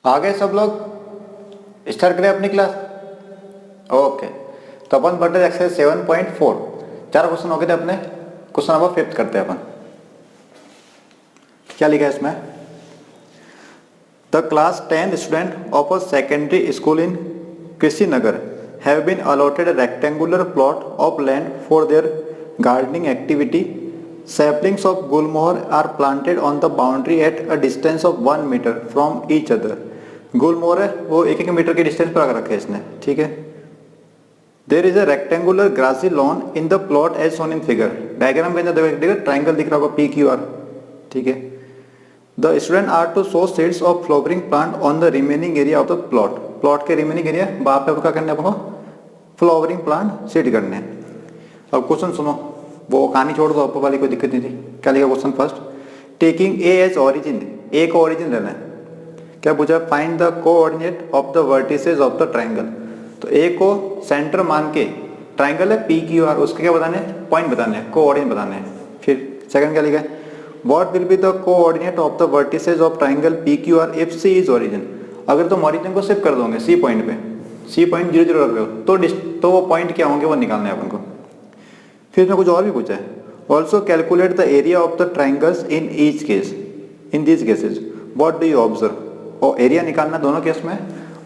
आ गए सब लोग? स्टार्ट करें अपनी क्लास। ओके, तो अपन बढ़ते एक्सरसाइज 7.4। 4 क्वेश्चन हो गए थे अपने। क्वेश्चन नंबर 5 करते हैं अपन। क्या लिखा है इसमें? The class 10 student of a secondary school in Krishinagar have been allotted a rectangular plot of land for their gardening activity. Saplings of gulmohar are planted on the boundary at a distance of 1 meter from each other. गुलमोहर है वो 1-1 metre के distance पर रखा है इसने, ठीक है। There is a rectangular grassy lawn in the plot as shown in figure. Diagram के अंदर देखो ट्राइंगल दिख रहा होगा PQR, ठीक है। The student are to sow seeds of flowering plant on the remaining area of the plot. Plot के remaining area वहां पे क्या करना है आपको? फ्लावरिंग प्लांट सीड करने हैं। अब क्वेश्चन सुनो, वो कहानी छोड़ दो, आपको वाली कोई दिक्कत नहीं थी। क्या लिखा question first? Taking a as origin, ए को ओरिजिन लेना है। क्या पूछा? Find the coordinate of the vertices of the triangle. तो ए को सेंटर मान के, ट्राइंगल है PQR, उसके क्या बताने हैं? पॉइंट बताने हैं, कोऑर्डिनेट बताने हैं। फिर सेकंड क्या लिखा है? What will be the coordinate of the vertices of triangle PQR if C is origin. अगर तुम ओरिजिन को शिफ्ट कर दोगे C पॉइंट पे, C पॉइंट 0 0 रख रहे हो तो वो पॉइंट क्या होंगे वो निकालने हैं अपन को। फिर इसमें कुछ और भी पूछा है। Also calculate the area of the triangles in each case, in these cases what do you observe. और एरिया निकालना दोनों केस में,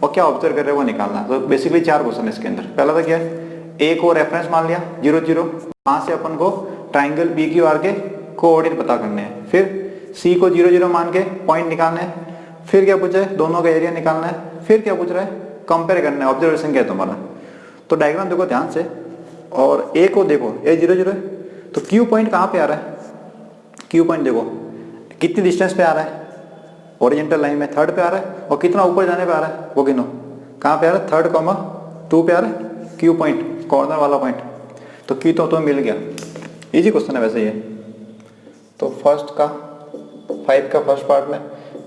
और क्या ऑब्जर्व कर रहे हैं वो निकालना। तो बेसिकली 4 क्वेश्चन है इसके अंदर। पहला तो क्या है? ए को रेफरेंस मान लिया 0 0, वहां से अपन को ट्राइंगल PQR के कोऑर्डिनेट पता करने हैं। फिर C को 0 0 मान के पॉइंट निकालने हैं। फिर क्या पूछा है? दोनों का एरिया निकालना है। फिर क्या पूछ रहा है? कंपेयर करना है, ऑब्जर्वेशन क्या है तुम्हारा। तो डायग्राम देखो ध्यान से, और ए को देखो, ए 0 0 है, तो Q पॉइंट कहाँ पे आ रहा है? Q पॉइंट देखो कितनी डिस्टेंस पे आ रहा है? ओरिजेंटल लाइन में 3rd पे आ रहा है। और कितना ऊपर जाने पे आ रहा है वो गिनो। कहाँ पे आ रहा है? 3rd, 2 पे आ रहा है Q पॉइंट, कॉर्नर वाला पॉइंट। तो Q तो मिल गया। इजी क्वेश्चन है वैसे ये। तो फर्स्ट का 5 का फर्स्ट पार्ट में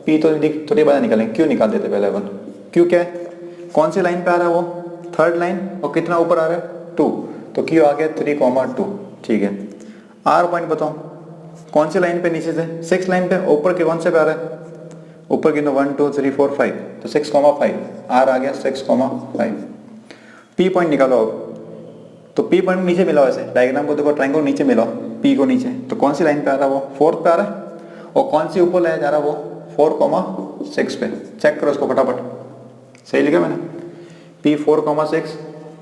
P तो थोड़ी बात निकालेंगे, Q निकाल देते पहले अपन। Q क्या है? कौन सी लाइन पे आ रहा है वो? 3rd line. और कितना ऊपर आ रहा है? 2। तो Q आ गया 3,2, ठीक है। R पॉइंट बताओ कौन सी लाइन पे नीचे से? 6 लाइन पे। ऊपर के कौन से पे आ रहा है? ऊपर गिनो 1 2 3 4 5, तो 6,5। R आ गया 6,5। P पॉइंट निकालो अब। तो P पॉइंट नीचे मिलाओ, ऐसे डायग्राम को देखो, ट्राइंगल नीचे मिलाओ, P को नीचे। तो कौन सी लाइन पे आ रहा है वो? 4th पे आ रहा है। और कौन सी ऊपर लाया जा रहा है वो? 4,6 पे। चेक करो उसको फटाफट। सही लिखा मैंने? P 4,6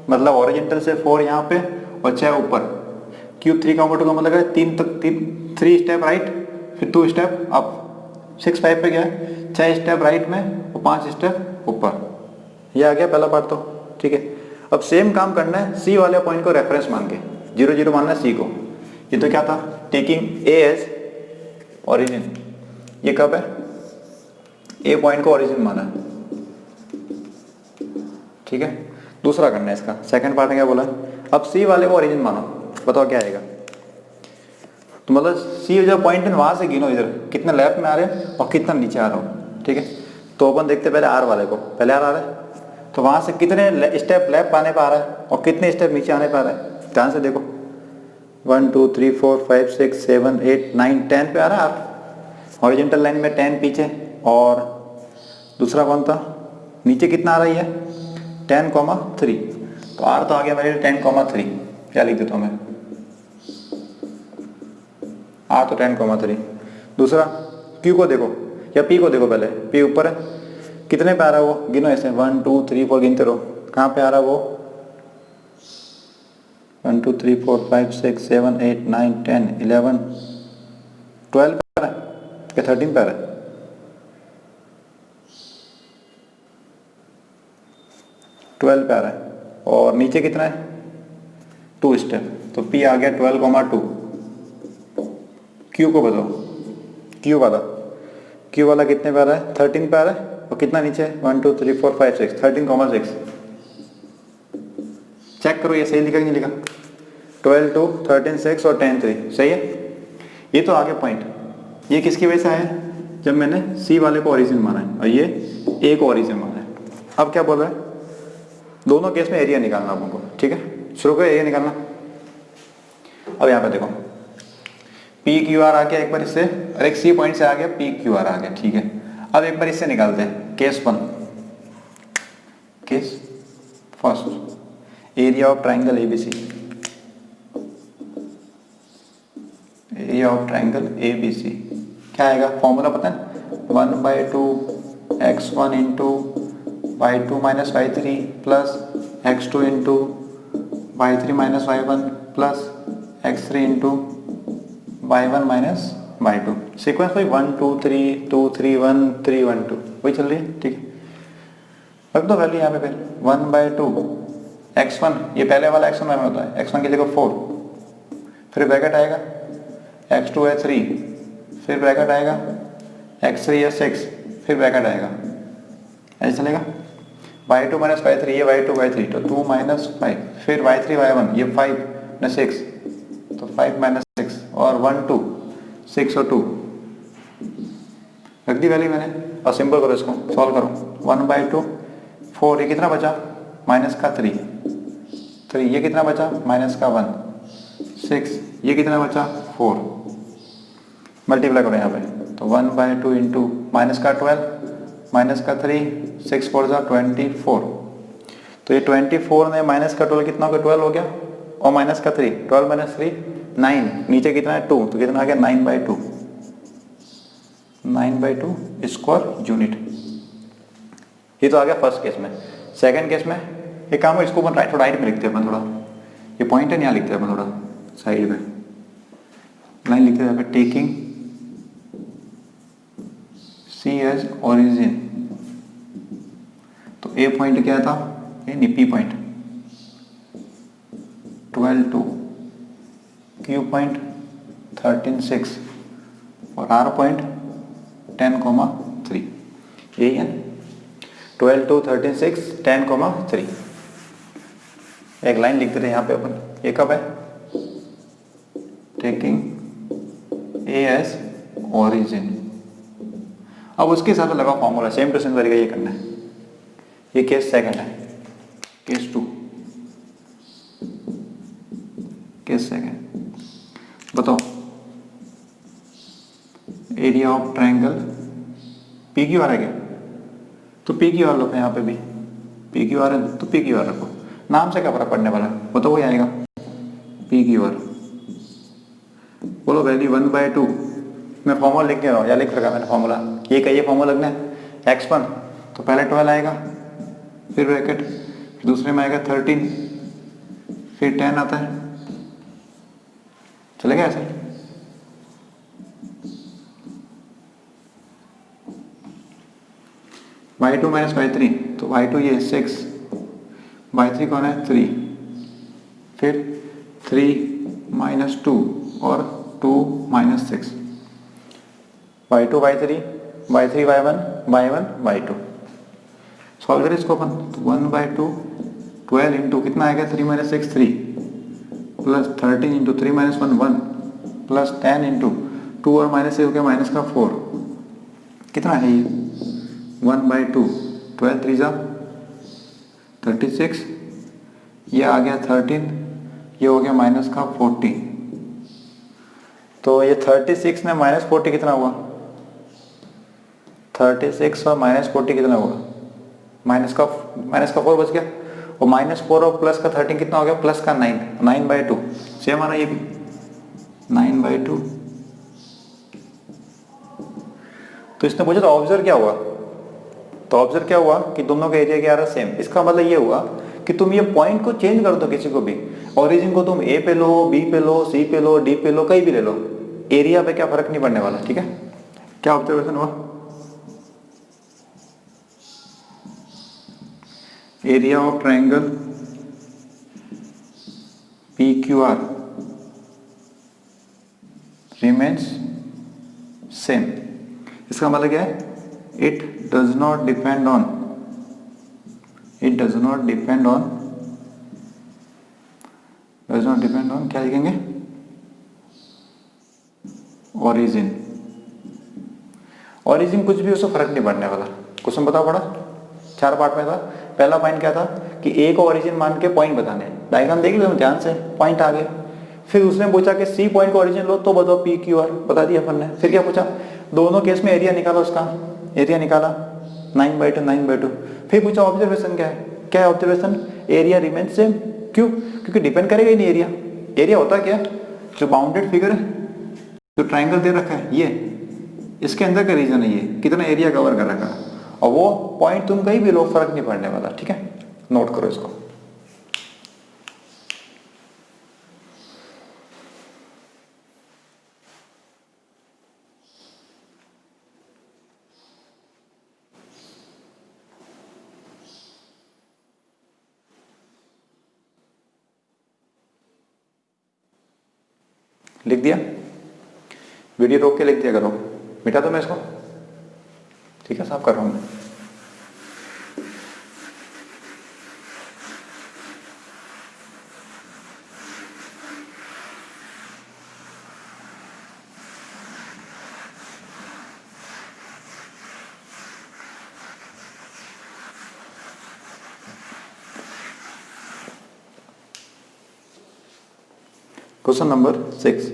मतलब ओरिजेंटल से 4 यहाँ पे और 6 ऊपर। Q 3,2 का मतलब है 3 स्टेप राइट, फिर 2 स्टेप अप। 6 5 पे गया है, 6 स्टेप राइट में और 5 स्टेप ऊपर। ये आ गया पहला पार्ट तो, ठीक है। अब सेम काम करना है C वाले पॉइंट को रेफरेंस मान के, 0 0 मानना है C को। ये तो क्या था? Taking A as origin. ये कब है? A पॉइंट को ओरिजिन माना है, ठीक है। दूसरा करना है इसका, सेकंड पार्ट में क्या बोला? अब C वाले को ओरिजिन मानो, बताओ क्या आएगा। तो मतलब C जो पॉइंट है वहां से गिनो, इधर कितने लेफ्ट में आ रहे हैं और कितना नीचे आ रहा हो, ठीक है। तो अपन देखते पहले R वाले को। पहले R आ रहा है, तो वहां से कितने स्टेप लेफ्ट आने पर आ रहा है और कितने स्टेप नीचे आने पर आ रहा है, ध्यान से देखो। 1 2 3 4 5 6 7 8 9 10 पे आ रहा है R। हॉरिजॉन्टल लाइन में 10 पीछे। और दूसरा कौन था? नीचे कितना आ रही है? 10,3। तो R तो आ गया मेरे 10,3। क्या लिख देता हूँ मैं? R तो 10,3। दूसरा Q को देखो या P को देखो। पहले P ऊपर है, कितने पे आ रहा है वो? गिनो ऐसे 1 2 3 4 गिनते रहो। कहाँ पे आ रहा है वो? 1 2 3 4 5 6 7 8 9 10 11 12 पे आ रहा है या 13 पे आ रहा है? 12 पे आ रहा है। और नीचे कितना है? 2 स्टेप। तो P आ गया 12,2। Q को बताओ, Q वाला कितने पे आ रहा है? 13 पे आ रहा है। और कितना नीचे है? 1 2 3 4 5 6 13,6। चेक करो ये सही लिखा कि नहीं लिखा? 12 2 13 6 और 10 3 सही है। ये तो आगे पॉइंट, ये किसकी वजह से आया? जब मैंने C वाले को ओरिजिन माना है और ये A को ओरिजिन माना है। अब क्या बोल रहा है? दोनों केस में एरिया निकालना आपको, ठीक है। शुरू करो एरिया निकालना। अब यहाँ पे देखो PQR आ गया एक बार इससे, और एक C पॉइंट से आ गया PQR आ गया, ठीक है। अब एक बार इससे निकालते हैं case 1, case first, area of triangle ABC, area of triangle ABC क्या आएगा, फॉर्मूला पता है, 1/2 x1 into y2 minus y3 plus x2 into y3 minus y1 plus x3 into y1 minus y2। Sequence भाई 1 2 3 2 3 1 3 1 2 वही चल रही है, ठीक है। रख दो वैल्यू यहाँ पे फिर 1/2 x1, ये पहले वाला x1 हमें होता है, x1 की जगह 4, फिर ब्रैकेट आएगा, x2 है 3, फिर ब्रैकेट आएगा, x3 है 6, फिर ब्रैकेट आएगा, ऐसे चलेगा। y2 माइनस y3, ये y2 y3 तो 2 माइनस 5, फिर y3 y1 ये 5 न 6 तो 5 माइनस 6 और 1 2 6 और 2 रख दी वैल्यू मैंने। और सिंपल करो, इसको सॉल्व करो, 1/2 4, ये कितना बचा माइनस का 3, ये कितना बचा माइनस का 1 6, ये कितना बचा 4, मल्टीप्लाई करो यहाँ पे तो 1/2 इंटू माइनस का 12 माइनस का 3 6 4 24, तो ये 24 ने माइनस का 12 कितना हो गया 12 हो गया, और माइनस का 3 12 माइनस 3 9, नीचे कितना है 2 तो कितना आ गया 9/2, 9/2 स्क्वायर यूनिट। ये तो आ गया फर्स्ट केस में। सेकंड केस में एक काम है, इसको अपन राइट राइट में लिखते हैं अपन, थोड़ा ये पॉइंट है यहाँ लिखते हैं अपन, थोड़ा साइड में लाइन लिखते हैं, टेकिंग C एज ओरिजिन। तो ए पॉइंट क्या था, ये निपी पॉइंट 12 2, क्यू पॉइंट 13 6 और आर पॉइंट 10,3, यही है 12 2 13 6 10,3। एक लाइन लिखते थे यहाँ पे अपन, ये कब है, टेकिंग ए एज ओरिजिन। अब उसके हिसाब से लगा फॉर्मूला, सेम टू सेम तरीका ये करना है। ये केस सेकंड है, केस 2, केस सेकंड बताओ, area of triangle P Q R है क्या, तो पी क्यू आर लो यहाँ पे भी, पी क्यू आर है तो पी क्यू आर रखो, नाम से क्या फर्क पड़ने वाला है, वो तो वही आएगा पी क्यू आर। बोलो वैल्यू 1/2, मैं फॉर्मूला लिख के रहा हूँ या लिख रखा मैंने फॉर्मूला, ये का ये फॉर्मूला लगना है, x1 तो पहले 12 आएगा, फिर ब्रैकेट, दूसरे में आएगा 13, फिर 10 आता है, चलेगा ऐसे। y2 माइनस y3 तो y2 ये 6, y3 कौन है 3, फिर 3 माइनस 2 और 2 minus 6, y2 y3 y3 y1 y1 y2। Solve करें इसको अपन, 1/2 12 इंटू कितना आएगा 3 minus 6 3 plus 13 into 3 minus 1 1 plus 10 into 2 और माइनस से हो गया माइनस का 4, कितना है ये 1/2 12 3 36, ये आ गया 13, ये हो गया माइनस का 40, तो ये 36 में माइनस 40 कितना हुआ, 36 और माइनस 40 कितना हुआ, माइनस का 4 बच गया, और माइनस 4 और प्लस का 13 कितना हो गया, प्लस का 9, 9/2 सेम आ रहा है ये भी 9/2। तो इसने पूछा तो ऑब्जर्व क्या हुआ, तो ऑब्जर्व क्या हुआ कि दोनों का एरिया क्या आ रहा है सेम। इसका मतलब ये हुआ कि तुम ये पॉइंट को चेंज कर दो किसी को भी, ओरिजिन को तुम ए पे लो, बी पे लो, सी पे लो, डी पे लो, कहीं भी ले लो, एरिया पे क्या फर्क नहीं पड़ने वाला, ठीक है। क्या ऑब्जर्वेशन हुआ, area of triangle PQR remains same. इसका मतलब क्या है, it does not depend on क्या लिखेंगे, ओरिजिन। ओरिजिन कुछ भी उससे फर्क नहीं पड़ने वाला। क्वेश्चन बताओ पड़ा, 4 पार्ट में था। पहला पॉइंट क्या था कि ए को ओरिजिन मान के पॉइंट बताने, डायग्राम देख लो ध्यान से, पॉइंट आ गए। फिर उसने पूछा कि सी पॉइंट को ओरिजिन लो तो बताओ PQR, बता दिया अपन ने। फिर क्या पूछा, दोनों केस में एरिया निकालो उसका, एरिया निकाला 9/2 9/2। फिर पूछा ऑब्जर्वेशन क्या है, क्या है ऑब्जर्वेशन, एरिया रिमेन सेम। क्यों, क्योंकि डिपेंड करेगा ही नहीं एरिया। एरिया होता क्या, जो बाउंडेड फिगर है, जो ट्राइंगल दे रखा है ये, इसके अंदर का रीजन है ये, कितना एरिया कवर कर रखा है, और वो पॉइंट तुम कहीं भी लो फर्क नहीं पड़ने वाला। ठीक है, नोट करो इसको। लिख दिया, वीडियो रोक के लिख दिया करो, मिटा दो मैं इसको। ठीक है, साफ कर रहा हूं मैं। Question number 6.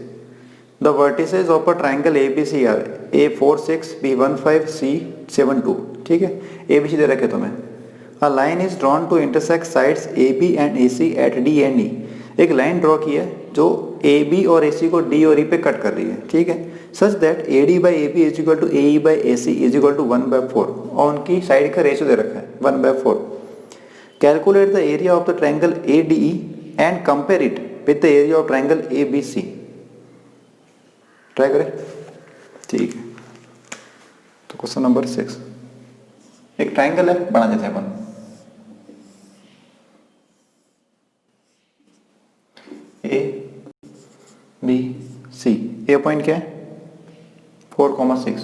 The vertices of a triangle ABC are A46, B15, C72. ठीक है, ABC दे रखे तुम्हें। A line is drawn to intersect sides AB and AC at D and E. एक लाइन ड्रॉ की है जो AB और AC को D और E पे कट कर रही है। ठीक है, such that AD by AB is equal to AE by AC is equal to 1/4, और उनकी साइड का रेशियो दे रखा है 1/4। Calculate the area of the triangle ADE and compare it with the area of triangle ABC. Try करें, ठीक है। तो क्वेश्चन नंबर 6, एक ट्राइंगल है, बना देते हैं अपन। ए बी सी, ए पॉइंट क्या है 4,6,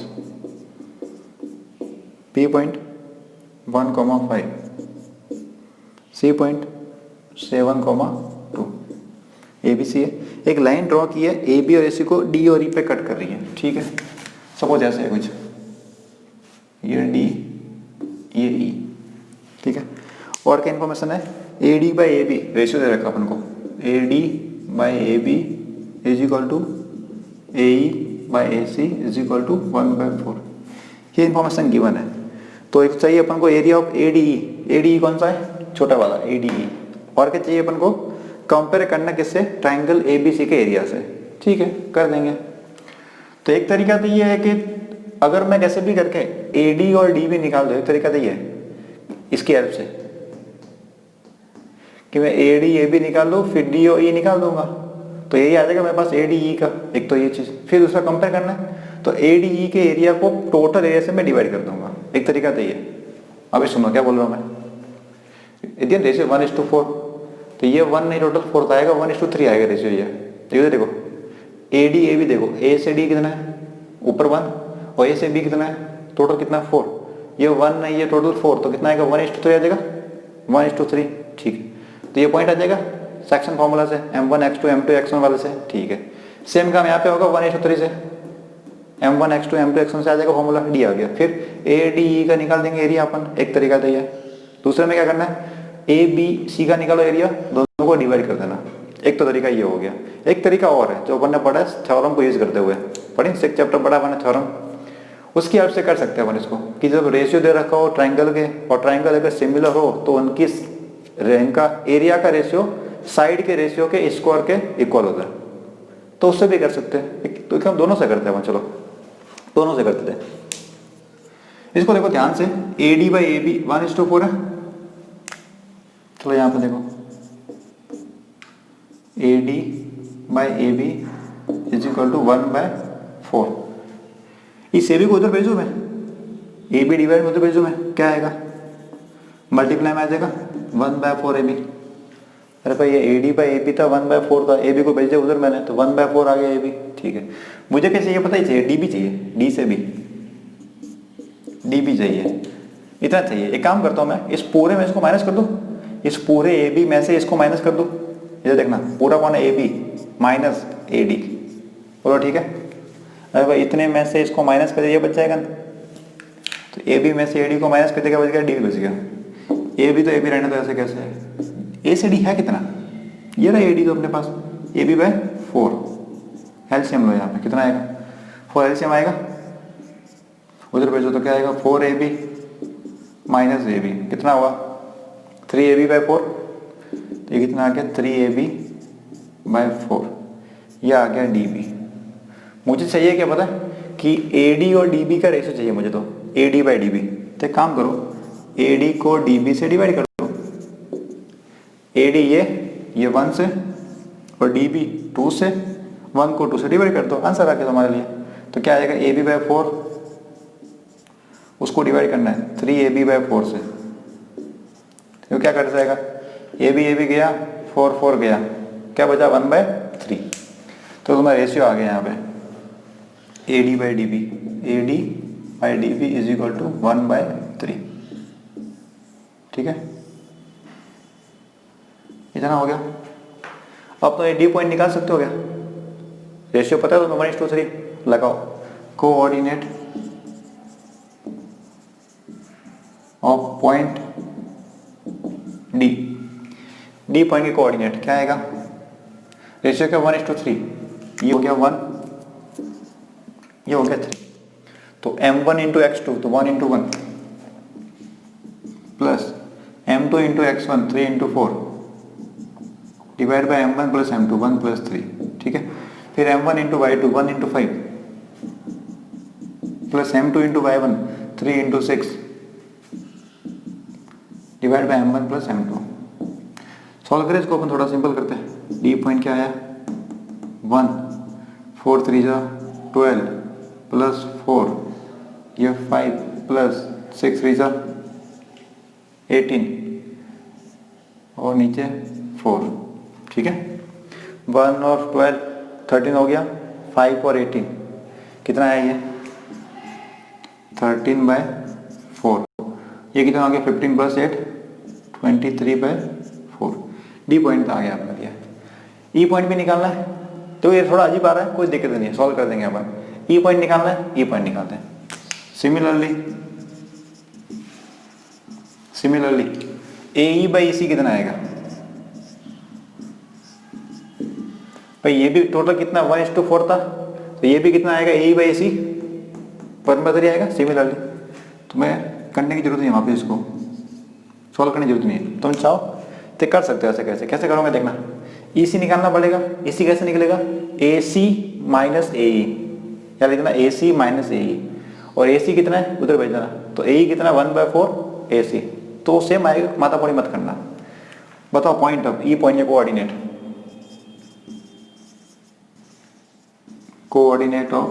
B point 1,5, C point 7,2। ABC है, एक लाइन ड्रॉ की है AB और AC को D और E पे कट कर रही है। ठीक है, सपोज ऐसे है कुछ, ये D ये E। ठीक है, और क्या इन्फॉर्मेशन है, AD by AB रेशियो दे रखा अपन को, AD by AB is equal to AE by AC is equal to 1/4। ये इन्फॉर्मेशन गिवन है। तो एक चाहिए अपन को एरिया ऑफ ADE। ADE कौन सा है, छोटा वाला ADE। और क्या चाहिए अपन को, कंपेयर करना किससे, ट्राइंगल ABC के एरिया से। ठीक है, कर देंगे। तो एक तरीका तो ये है कि अगर मैं कैसे भी करके AD और D भी निकाल दूं, एक तरीका तो ये है इसकी हेल्प से कि मैं AD AB निकाल लूं, फिर D और E निकाल दूंगा, तो यही आ जाएगा मेरे पास ADE का। एक तो ये चीज, फिर दूसरा कंपेयर करना है तो ADE के एरिया को टोटल एरिया से मैं डिवाइड कर दूंगा। एक तरीका तो ये। अभी सुनो क्या बोल रहा हूं मैं, रेशियो 1:4, तो ये 1 नहीं टोटल 4 आएगा, 1:3 आएगा रेशियो। ये देखो AD AB देखो, A से D कितना है ऊपर 1, और A से B कितना है टोटल कितना 4, ये 1 नहीं ये टोटल 4, तो कितना आएगा 1:3 आ जाएगा 1:3। ठीक है, तो ये पॉइंट आ जाएगा सेक्शन फॉर्मूला से M1x2 M2 x1 वाले से। ठीक है, सेम काम यहाँ पे होगा 1:3 से, M1x2 M2 x1 से आ जाएगा फॉर्मूला, D आ गया। फिर ADE का निकाल देंगे एरिया अपन, एक तरीका तो ये। दूसरे में क्या करना है, ABC का निकालो एरिया, दोनों को डिवाइड कर देना। एक तो तरीका ये हो गया। एक तरीका और है जो अपन ने पढ़ा है थ्योरम को यूज करते हुए, पढ़े एक चैप्टर पढ़ा अपन ने थ्योरम, उसकी हेल्प से कर सकते हैं अपन इसको कि जब रेशियो दे रखा हो ट्राइंगल के, और ट्राइंगल अगर सिमिलर हो तो उनकी इनका एरिया का रेशियो साइड के रेशियो के स्क्वायर के इक्वल होता है, तो उससे भी कर सकते हैं। तो हम दोनों से करते हैं, चलो दोनों से करते थे। इसको देखो ध्यान से, AD by AB 1:4 है। चलो यहां पे देखो AD by AB is equal to 1/4। इस AB को उधर भेजू मैं, AB डिवाइड में उधर भेजू मैं, क्या आएगा मल्टीप्लाई में आ जाएगा 1/4 AB। अरे भाई ये AD by AB था 1/4 था, AB को भेज दिया उधर मैंने, तो 1/4 आ गया AB। ठीक है, मुझे कैसे ये पता ही चाहिए, DB चाहिए, D से B, DB चाहिए, इतना चाहिए। एक काम करता हूं मैं, इस पूरे में इसको माइनस कर दूं, इस पूरे AB में से इसको माइनस कर दो। ये देखना पूरा कौन है, AB माइनस AD, बोलो ठीक है। अरे भाई इतने में से इसको माइनस कर दिया, बच जाएगा, तो AB में से AD को माइनस कर देगा, बच गया D बच गया। AB तो AB रहने तो ऐसे कैसे है, A से D है कितना, ये रहा AD तो अपने पास, AB/4 एलसीएम लो यहाँ पे, कितना आएगा 4 एलसीएम आएगा, उधर भेजो तो क्या आएगा 4ab माइनस ab, कितना हुआ 3ab/4, तो ये कितना आ गया 3ab/4, ये आ गया db। मुझे चाहिए क्या पता है कि AD और DB का रेशियो चाहिए मुझे, तो AD/DB। तो एक काम करो, AD को DB से डिवाइड कर दो, AD ये 1 से और DB 2 से, 1 को 2 से डिवाइड कर दो, आंसर आ गया तुम्हारे लिए। तो क्या आएगा AB/4, उसको डिवाइड करना है 3ab/4 से, तो क्या कर जाएगा AB गया, 4 गया, क्या बचा 1/3। तो तुम्हारा रेशियो आ गया यहाँ पे AD/DB, AD/DB is equal to 1/3। ठीक है, इतना हो गया। अब तो AD पॉइंट निकाल सकते हो क्या, रेशियो पता है तो 1:3 लगाओ। Coordinate of point D point के कोऑर्डिनेट क्या आएगा, रेशियो क्या 1:3, ये हो गया 1, ये हो गया 3, तो m1 इंटू x2 तो 1 into 1 plus m2 into x1 3 into 4 divide by m1 plus m2 1 plus 3। ठीक है, फिर m1 into y2 1 into 5 plus m2 into y1 3 into 6 divide by m1 plus m2। Solve करें इसको, अपन थोड़ा सिंपल करते हैं। D point क्या आया 1, 4 3 जा 12 प्लस 4, ये 5 प्लस 6 3 जा 18 और नीचे 4। ठीक है, 1 और 12 13 हो गया, 5 और 18 कितना है ये 13/4, ये कितना हो गया 15 प्लस 8 23/4। डी पॉइंट आ गया अपना दिया। ई पॉइंट भी निकालना है, तो ये थोड़ा अजीब आ रहा है, कोई दिक्कत नहीं है, सॉल्व कर देंगे अपन। ई पॉइंट निकालना है, ई पॉइंट निकालते हैं। सिमिलरली AE/EC कितना आएगा भाई, ये भी टोटल कितना 1:4 था, तो ये भी कितना आएगा AE/EC 1/3 आएगा। सिमिलरली तो मैं करने की जरूरत नहीं है, वहाँ पे इसको सॉल्व करने की जरूरत नहीं है, तुम चाहो तो कर सकते हो। ऐसे कैसे करोगे देखना, EC निकालना पड़ेगा। EC कैसे निकलेगा AC माइनस AE, या लिखना AC माइनस AE, और AC कितना है उधर भेज देना, तो AE कितना 1/4 AC, तो सेम आएगा, मातापोड़ी मत करना। बताओ पॉइंट ऑफ ई पॉइंट या coordinate of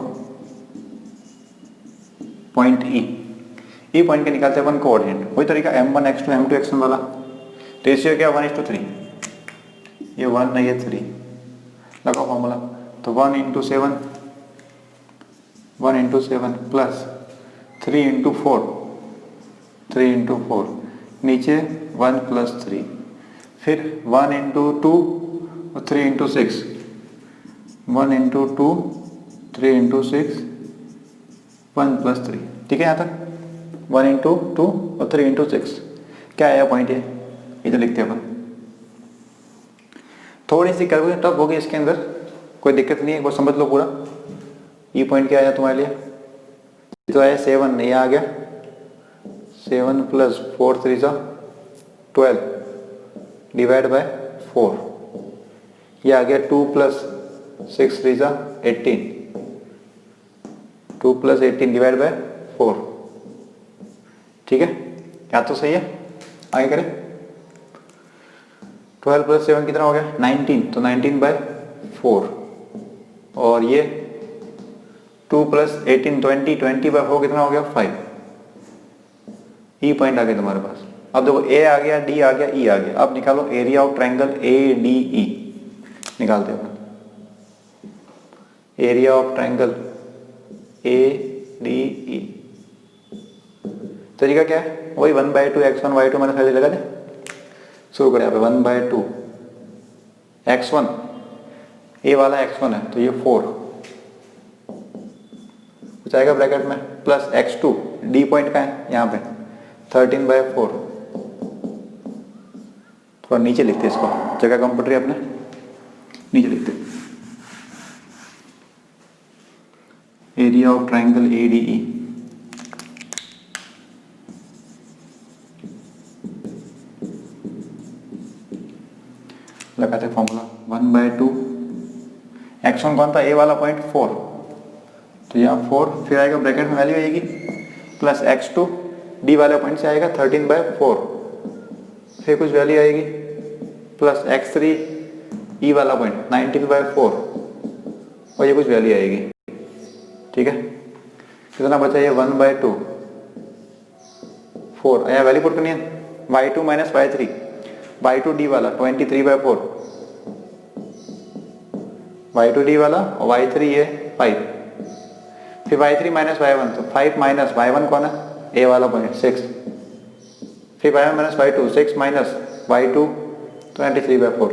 point E point के निकालते हैं अपन कोऑर्डिनेट, वही तरीका m1 x2 m2 x1 वाला। रेशियो क्या 1:3, ये 1 नहीं है 3, लगाओ फॉर्मूला, तो 1 इंटू 7 प्लस 3 इंटू 4 नीचे 1 प्लस 3, फिर 1 इंटू 2 और 3 इंटू 6, 1 इंटू 2 3 इंटू 6 1 प्लस 3। ठीक है, यहाँ तक 1 इंटू 2 और 3 इंटू 6 क्या आया पॉइंट, है इधर लिखते हैं अपन। थोड़ी सी कैलकुलेशन टफ होगी इसके अंदर, कोई दिक्कत नहीं है, एक बार समझ लो पूरा। ई पॉइंट क्या आया तुम्हारे लिए, तो आया 7, ये आ गया 7 प्लस 4 3 जा 12 डिवाइड बाय 4, ये आ गया 2 प्लस 6 3 जा 18, 2 प्लस 18 डिवाइड बाय 4। ठीक है, क्या तो सही है, आगे करें। 12 प्लस 7 कितना हो गया 19, तो 19/4, और ये 2 प्लस 18 20/4 कितना हो गया 5। ई पॉइंट आ गया तुम्हारे पास। अब देखो ए आ गया, डी आ गया, ई आ गया। अब निकालो एरिया ऑफ ट्रायंगल ADE, निकालते हैं एरिया ऑफ ट्रायंगल ADE। तरीका क्या है, वही 1/2 x1 y2 मैंने पहले लगा दे। शुरू करें, 1/2 x1, ए वाला x1 है तो ये 4 कुछ आएगा ब्रैकेट में, प्लस x2, डी पॉइंट का है यहाँ पे 13/4। थोड़ा नीचे लिखते इसको, जगह कम पड़ रही है अपने, नीचे लिखते एरिया ऑफ ट्रायंगल ADE लगाते फॉर्मूला 1/2 x1 कौन था, ए वाला पॉइंट 4, तो यहाँ 4 फिर आएगा ब्रैकेट में वैल्यू आएगी प्लस x2 डी वाले पॉइंट से आएगा 13/4, फिर कुछ वैल्यू आएगी प्लस x3 ई वाला पॉइंट 19/4 और ये कुछ वैल्यू आएगी। ठीक है, कितना बचा ये 1/2 4, यहाँ वैल्यू पुट करनी है y2 minus y3, y2 D वाला 23/4, y2 डी वाला और y3 ये 5, फिर y3 माइनस y1, तो 5 माइनस y1 कौन है, ए वाला पॉइंट 6, फिर y1 minus y2 6 minus y2 23/4।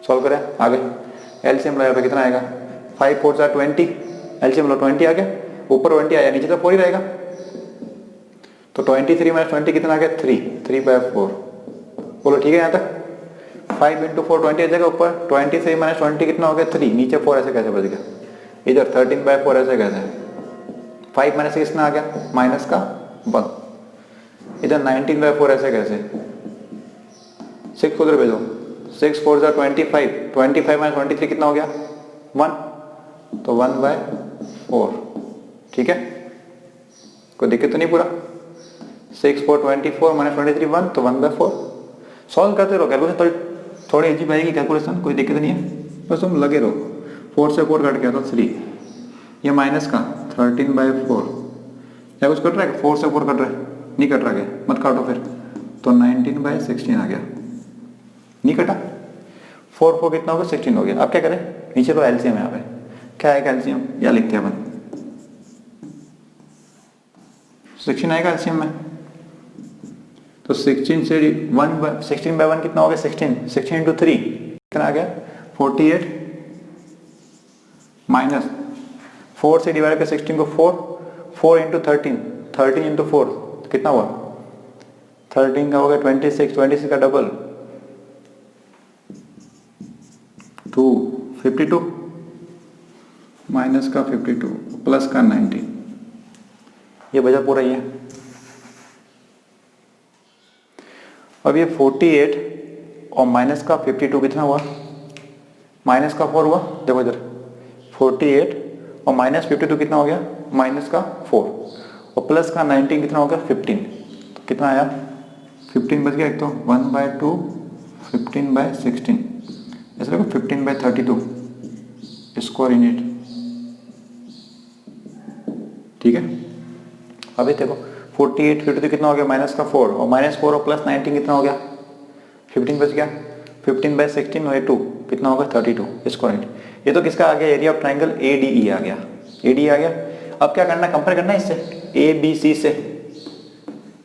Solve करें आगे, एलसीएम लगाया पे कितना आएगा 5 4 जा 20, एलसीएम लो 20 आ गया, ऊपर 20 आया नीचे तो 4 ही रहेगा, तो 23 माइनस 20 कितना आ गया 3/4। बोलो ठीक है यहाँ तक। 5 इंटू 4 20 आ जाएगा, ऊपर 23 माइनस 20 कितना हो गया 3, नीचे 4 ऐसे कैसे बच गया, इधर 13/4 ऐसे कैसे, 5 माइनस कितना आ गया माइनस का 1, इधर 19/4 ऐसे कैसे, 6 को उधर भेजो, 6 4 जा 25, 25 माइनस 23 कितना हो गया 1, तो 1/4। ठीक है, कोई दिक्कत तो नहीं, पूरा 6 4 24 माइनस 23 1, तो 1/4। सॉल्व करते रहो, कैलकुलेशन थोड़ी अजीब आएगी कैलकुलेशन, कोई दिक्कत नहीं है, बस तुम लगे रहो। 4 से 4 कट गया तो 3, ये माइनस का 13/4, या कुछ कट रहा है 4 से 4 कट रहा है, नहीं कट रहा क्या, मत काटो फिर, तो 19/16 आ गया, नहीं कटा, 4 4 कितना हो गया 16 हो गया। अब क्या करें, नीचे तो एलसीएम है, यहाँ पे क्या है एलसीएम, या लिखते हैं अपन 16 आएगा एलसीएम में, तो 16 से 16/1 कितना हो गया 16, 16 इंटू 3 कितना आ गया 48, माइनस 4 से डिवाइड कर 16 को 4 इंटू 13, 13 इंटू 4 कितना हुआ 13 का हो गया 26, 26 का डबल 52 माइनस का 52 प्लस का 19, ये बचा पूरा ही है। अब ये 48 और माइनस का 52 कितना हुआ, माइनस का 4 हुआ, देखो इधर 48 और माइनस 52 कितना हो गया माइनस का 4, और प्लस का 19 कितना हो गया 15, तो कितना आया 15 बच गया, एक तो 1/2 15/16, ऐसे देखो 15/32 स्क्वायर यूनिट। ठीक है, अभी देखो 48 52 कितना हो गया माइनस का 4, और माइनस 4 और प्लस 19 कितना हो गया 15 बच गया, 15/16 और 2 कितना होगा 32 स्क्वायर यूनिट। ये तो किसका आ गया, एरिया ऑफ ट्राइंगल ADE आ गया, ADE आ गया। अब क्या करना है, कंपेयर करना है इससे ABC से,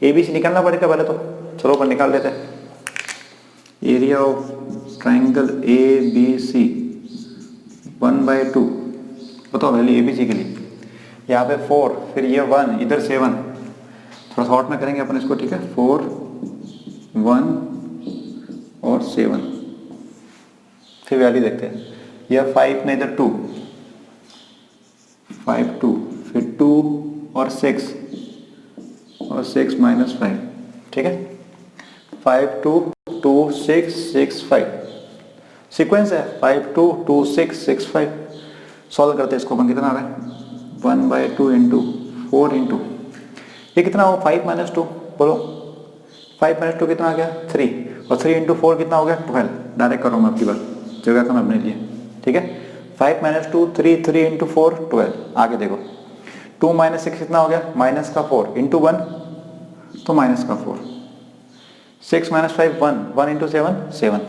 ABC निकालना पड़ेगा पहले तो, चलो अपन निकाल लेते हैं। एरिया ऑफ ट्राइंगल ABC 1/2, बताओ वैल्यू ABC के लिए, यहाँ पे 4 फिर ये 1 इधर 7, थोड़ा शॉर्ट में करेंगे अपन इसको, ठीक है 4 1 और 7, फिर वैल्यू देखते हैं, यह 5 में इधर 2 5 2 फिर 2 और 6 और 6 माइनस 5, ठीक है 5 2 2 6 6 5 सीक्वेंस है 5 2 2 6 6 5। सॉल्व करते हैं इसको, अपन कितना आ रहा है 1/2 इंटू 4 इंटू ये कितना हो 5 माइनस 2, बोलो 5 माइनस 2 कितना आ गया 3, और 3 इंटू 4 कितना हो गया 12, डायरेक्ट करो मैं आपकी बात, जगह का मैं अपने लिए, ठीक है 5 माइनस 2 3 3 इंटू 4 12। आगे देखो 2 माइनस 6 कितना हो गया माइनस का 4 इंटू 1, तो माइनस का 4, 6 माइनस 5 1 1 इंटू 7 7,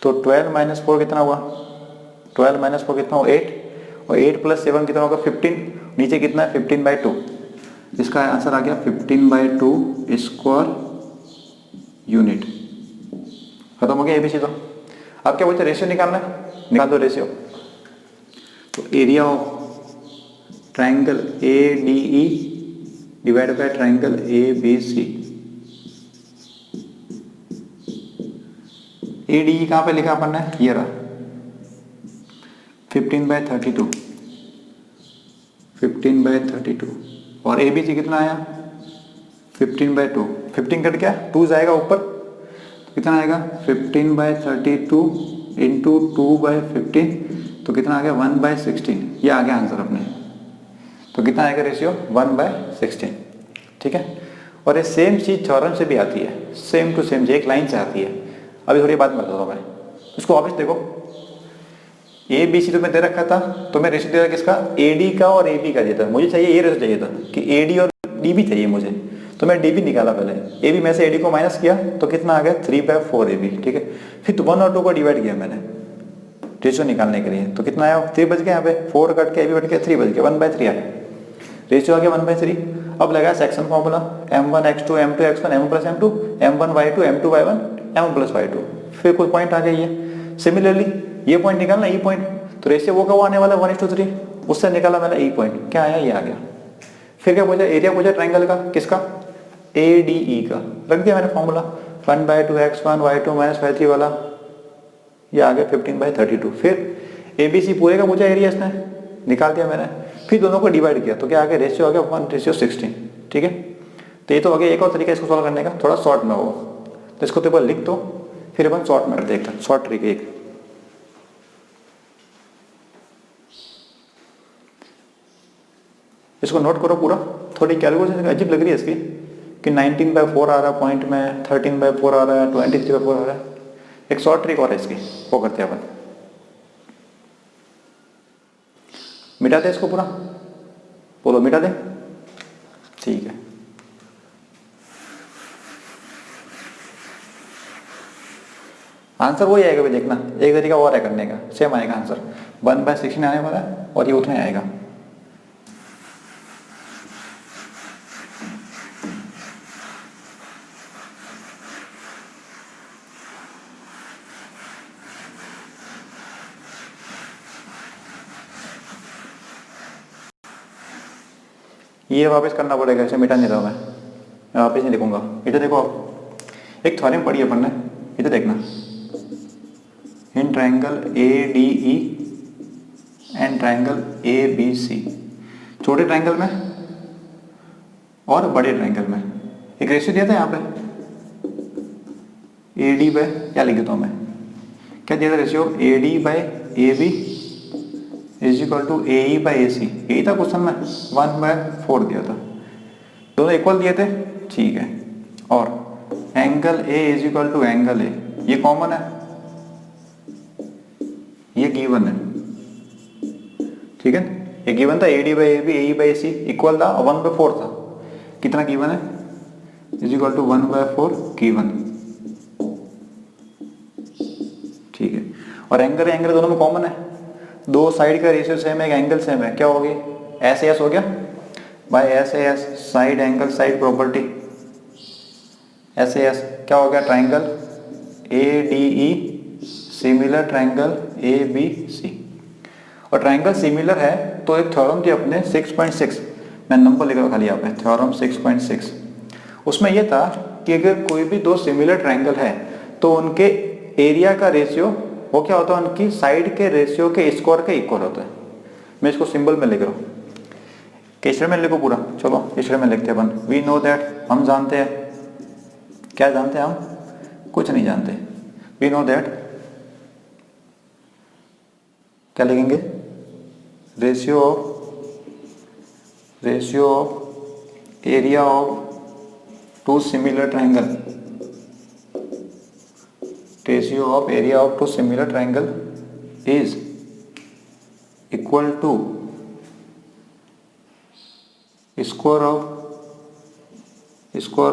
तो 12 माइनस 4 कितना हुआ 12 माइनस 4 कितना हो 8, और 8 प्लस 7 कितना होगा 15, नीचे कितना है 15/2, इसका आंसर आ गया 15/2 स्क्वायर यूनिट। खत्म हो गया एबीसी। तो अब क्या बोलते रेशियो निकालना है, निकाल दो रेशियो। तो area of triangle ADE divide by triangle ABC। ADE कहाँ पे लिखा अपन ने, ये रहा 15/32 15/32, और ABC कितना आया 15/2 15 कट गया, 2 जाएगा ऊपर, तो कितना आएगा 15/32 इंटू 2/15, तो कितना आ गया 1/16। ये आ गया आंसर अपने। तो कितना आएगा रेशियो 1/16। ठीक है। और ये सेम चीज थ्योरम से भी आती है, सेम टू सेम, एक लाइन से आती है। अभी थोड़ी बात बताता हूँ मैं इसको, वापस देखो। ए बी सी तो मैं दे रखा था, तो मैं रेशियो दे रहा किसका, ए डी का और ए बी का दिया था। मुझे चाहिए ये रेशियो चाहिए था कि ए डी और डी बी चाहिए मुझे, तो मैं डी बी निकाला पहले, ए बी में से ए डी को माइनस किया, तो कितना आ गया 3/4 ए बी। ठीक है। फिर 1 और 2 को डिवाइड किया मैंने रेशियो निकालने के लिए, तो कितना आया 3 बच गया, यहाँ पे 4 कट के ए बी बच गया, 3 बच गया, 1/3 आया, रेशियो आ गया 1/3। अब लगा section formula m1x2 m2x1 m1+m2 m1y2 m2y1 m1+y2, फिर कोई पॉइंट आ गया ये। सिमिलरली ये पॉइंट निकालना, ई पॉइंट, तो रेशियो वो का वो आने वाला 1:3, उससे निकाला मैंने ई पॉइंट, क्या आया, ये आ गया। फिर क्या पूछा, एरिया पूछा ट्राइंगल का, किसका, ए डी ई का, रख दिया मैंने फॉर्मूला 1/2x1 y2 y3 वाला, ये आ गया 15/32। फिर ए बी सी पूरे का पूछा एरिया, इसने निकाल दिया मैंने, फिर दोनों को डिवाइड किया, तो क्या आ गया, रेशियो आ गया 1:16। ठीक है। तो ये तो आ गया एक और तरीका इसको सॉल्व करने का, थोड़ा शॉर्ट में हो, तो इसको तो लिख दो, फिर अपन शॉर्ट में देखते हैं, शॉर्ट ट्रिक एक। इसको नोट करो पूरा, थोड़ी कैलकुलेशन अजीब लग रही है इसकी कि 19/4 आ रहा है पॉइंट में, 13/4 आ रहा है, 23/4 आ रहा है। एक शॉर्ट ट्रिक और है इसकी, वो करते हैं अपन, मिटा दे इसको पूरा, बोलो मिटा दे। ठीक है। आंसर वही आएगा भाई, देखना एक तरीका और है करने का, सेम आएगा आंसर, 1/16 आने वाला है और ये उतना ही आएगा। ये वापस करना पड़ेगा, इसे मिटा नहीं रहा मैं वापस नहीं लिखूंगा। इधर देखो आप, एक थ्योरम पढ़ी अपन ने, इधर देखना, in triangle A D E and triangle A B C, छोटे ट्रायंगल में और बड़े ट्रायंगल में एक रेशियो दिया था यहाँ पे, ए डी बाय, क्या लिख देता हूँ मैं, क्या दिया था ratio, A D by A B is equal to A E by A C, यही था क्वेश्चन में, 1/4 दिया था, दोनों इक्वल दिए थे। ठीक है। और angle A is equal to angle A, ये कॉमन है, ये गिवन है। ठीक है। ये गिवन था A D by A B, A E by A C equal था, 1/4 था, कितना गिवन है, इज इक्वल टू 1/4 गिवन। ठीक है। और एंगल एंगल दोनों में कॉमन है, दो साइड का रेशियो सेम है, एक एंगल सेम है, क्या हो गई, एस एस हो गया by S S, side angle side property, S S क्या हो गया, triangle A D E similar triangle A B C. और ट्राइंगल सिमिलर है तो एक थ्योरम थी अपने 6.6, मैं नंबर लिखा खाली यहाँ पे, थ्योरम 6.6, उसमें यह था कि अगर कोई भी दो सिमिलर ट्राइंगल है तो उनके एरिया का रेशियो वो क्या होता है, उनकी साइड के रेशियो के स्क्वायर के इक्वल होता है। मैं इसको सिंबल में लिख रहा हूँ, केसर में लिखो पूरा, चलो केसर में लिखते हैं अपन। वी नो दैट, हम जानते हैं, क्या जानते हैं हम, कुछ नहीं जानते। वी नो दैट, क्या लिखेंगे, ratio of area of two similar triangle, ratio of area of two similar triangle is equal to square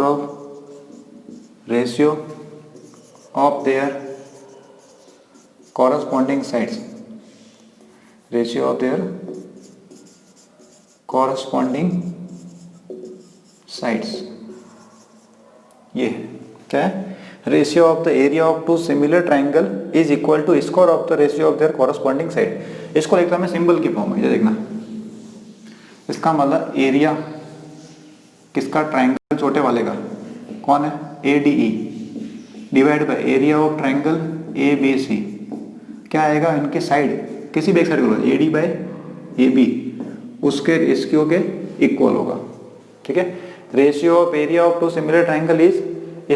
of ratio of their corresponding sides, ratio of their corresponding sides। ये क्या है, ratio of the area of two similar triangle is equal to square of the ratio of their corresponding side. इसको लिखता मैं symbol की form में, ये देखना, इसका मतलब एरिया किसका, ट्राइंगल छोटे वाले का, कौन है, A D E, divide by area of triangle A B C, क्या आएगा, इनके साइड किसी भी एक साइड को A D by A B उसके रेशियो के इक्वल होगा। ठीक है। Ratio of area of two similar triangle is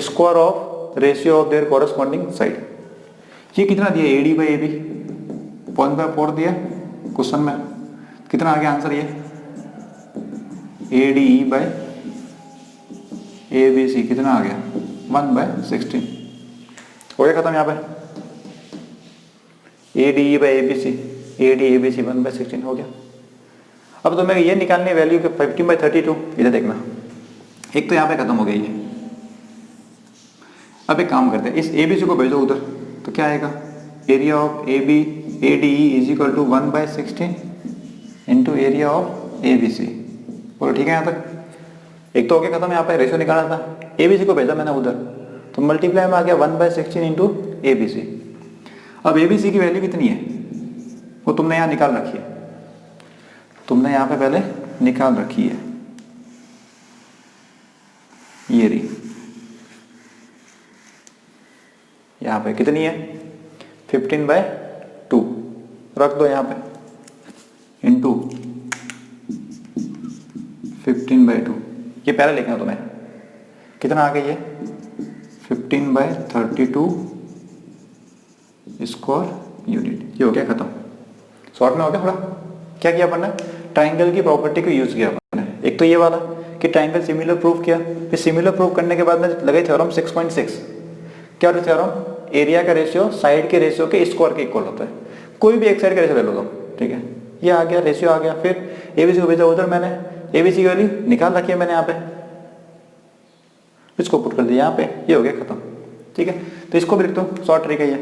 square of ratio of their corresponding side. ये कितना दिया, AD बाई AB 1/4 दिया क्वेश्चन में, कितना आ गया आंसर ये ADE बाई ABC कितना आ गया 1/16। हो गया खत्म यहाँ पे, ADE बाई ABC, ADABC 1/16 हो गया। अब तुम्हें ये निकालनी वैल्यू 15/32, इधर देखना, एक तो यहाँ पे खत्म हो गई है। अब एक काम करते हैं, इस ABC को भेजो उधर, तो क्या आएगा, area of ADE is equal to 1/16 into area of ABC। बोलो ठीक है यहाँ तक, एक तो हो गया खत्म। यहाँ पे रेशियो निकालना था, ABC को भेजा मैंने उधर, तो मल्टीप्लाई में आ गया 1/16 इंटू ABC। अब ABC की वैल्यू कितनी है वो तुमने यहाँ निकाल रखी है, तुमने यहाँ पे पहले निकाल रखी है, ये रही, यहाँ पे कितनी है 15/2 रख दो यहाँ पे इंटू 15/2, ये पहले लिखना तुम्हें, कितना आ गया ये 15/32 स्क्वायर यूनिट। ये हो गया खत्म, शॉर्ट में हो गया थोड़ा। क्या किया अपन ने, ट्राइंगल की प्रॉपर्टी को यूज किया अपन ने, एक तो ये वाला कि ट्राइंगल सिमिलर प्रूफ किया, फिर सिमिलर प्रूफ करने के बाद में लगे थ्योरम 6.6। क्या थ्योरम, एरिया का रेशियो साइड के रेशियो के स्क्वायर के इक्वल होता है, कोई भी एक साइड का रेशियो ले लो तुम, ठीक है, ये आ गया रेशियो आ गया। फिर ABC को भेजा उधर, मैंने ABC की वैल्यू निकाल रखी है मैंने यहाँ पे, इसको पुट कर दिया यहाँ पे, ये हो गया खत्म, ठीक है। तो इसको भी लिख दो, शॉर्ट ट्रिक है ये।